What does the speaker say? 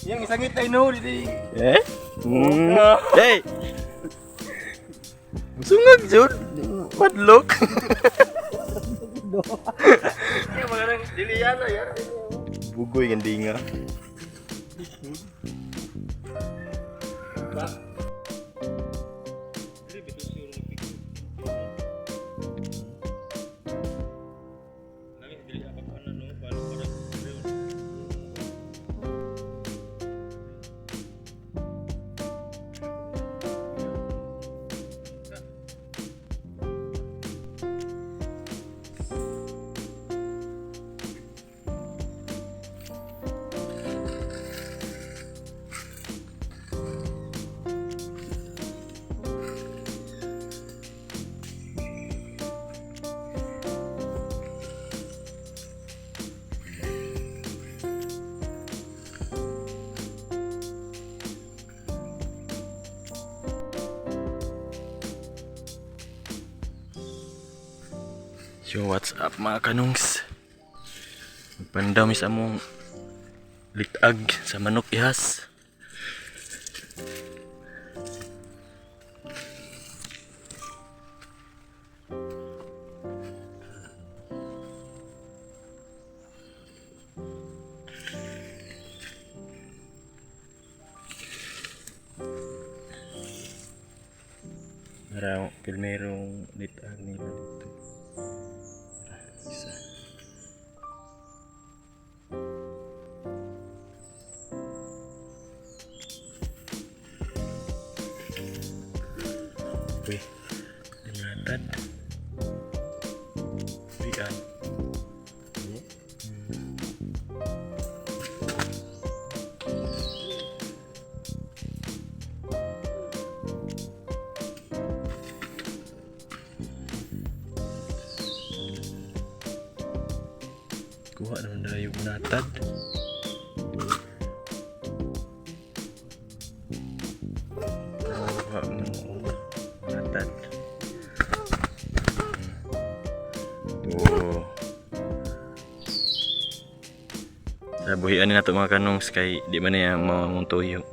Yang isang itay no, di. Eh? Hey! Sungag jud. Padlok. Yung mga nang diliyan na yan. Bugoy gandinga. So what's up mga kanungs? Magpandami sa among litag sa manok ihas. Marang pilmerong litag nila dito. Isa. Wih, ingatan. Bian. Kuha naman na yung natad. Kuha mo natad. Oh. Sabuhian na ito mga kanongs kay di man niya mamuntuyo.